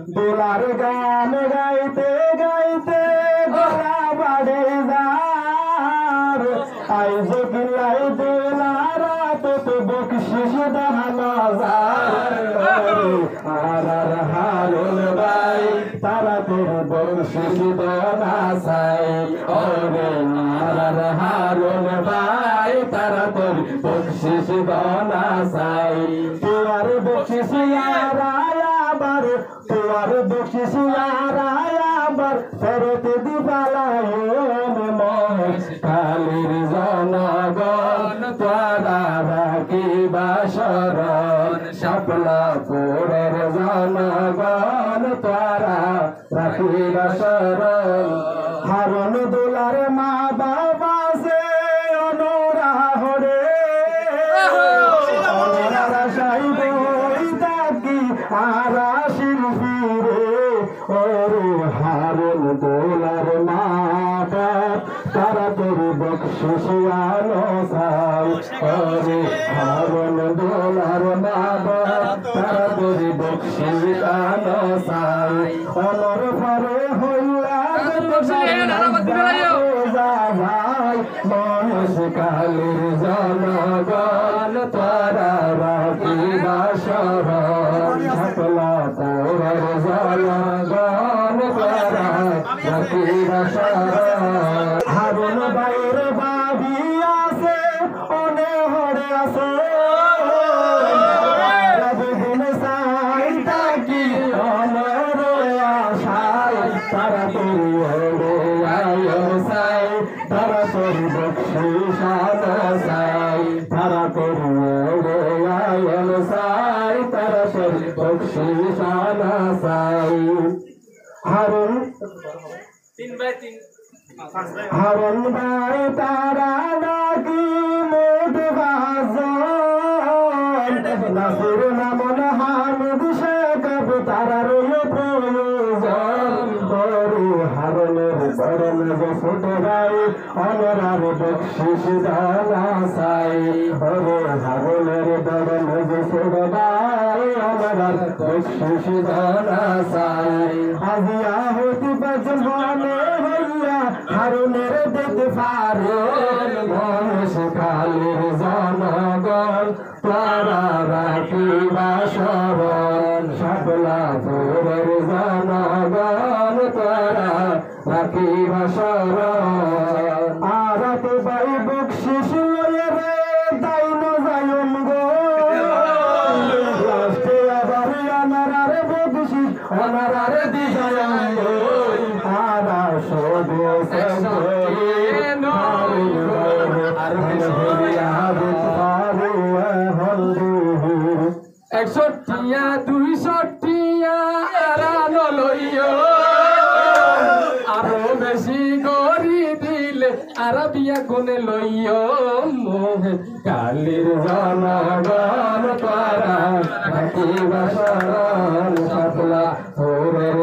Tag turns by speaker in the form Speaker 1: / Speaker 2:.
Speaker 1: দোলার গান গাইতে গাইতে গলা বাড়ে যার আইজ কিলাই দোলারা তো বকশিস দাহানা যার আর হারুন ভাই তারা তোর বকশিস দানা চাই ওরে আর হারুন ভাই তারা তোর বকশিস দানা চাই তোমার বকশিস আবার তোমার বকশিস আবার ফেরত দিবালায়ন মহেশ কালীর জনগণ তোরা রাখিবা শরণ শাপলাপুরের জনগণ তোরা রাখিবা শরণ হারুন দোলার মা বাবা সে অনুরাহরে অনুরা সাইব তাকি আরা শিল্পীরে ওরে হারুন দোলার মা বাপ তারা তোর বকশিসিয়ানো চাই ওরে হারুন দোলার মা বাপ তারা তোর বকশিসিয়ানো চাই অনর পরে হইয়া মহেশ কালীর জনগণ তোরা রাখিবা শরণ শাপলাপুরের জনগণ তোরা রাখিবা শরণ হারুন ভাইয়ের বাবি আছে অনেহরে আছে রবিদিন সাই তাকি অনরে আশায় তারা তোর সাই তারা তোর বকশিসানো সাই তারা তোর আয়ন সাই তারা তোর বকশিসানো সাই হারুন হারুন ভাই তারা নাকি মোট বাজন নাসির নামন হামিদ শেখ তারার প্রয়োজন বড় হারুনের বরণ যে ছোট ভাই অনরার বকশিস দানা চাই ওরে হারুনের বরণ যে ছোট ভাই অনরার বকশিস দানা চাই আজিয়া হতি বাজন মনে হইয়া হারুনের দেখতে পারেন মহেশ কালীর জনগণ তোরা রাখিবা শরণ শাপলাপুরের জনগণ তোরা রাখিবা শরণ আরাতে বাই বকশিস লয়ে রে দাইন যায়ন গো লাস্টে আবার অনারার বকশিস অনারার দিজায়ন গো আরা শোধে একষট্টিয়া 200টিয়া আরানো লইও আরো বেশি করি দিলে আরবিয়া কোনে লইও মহেশ কালীর জনগণ তোরা রাখিবা শরণ শাপলাপুরের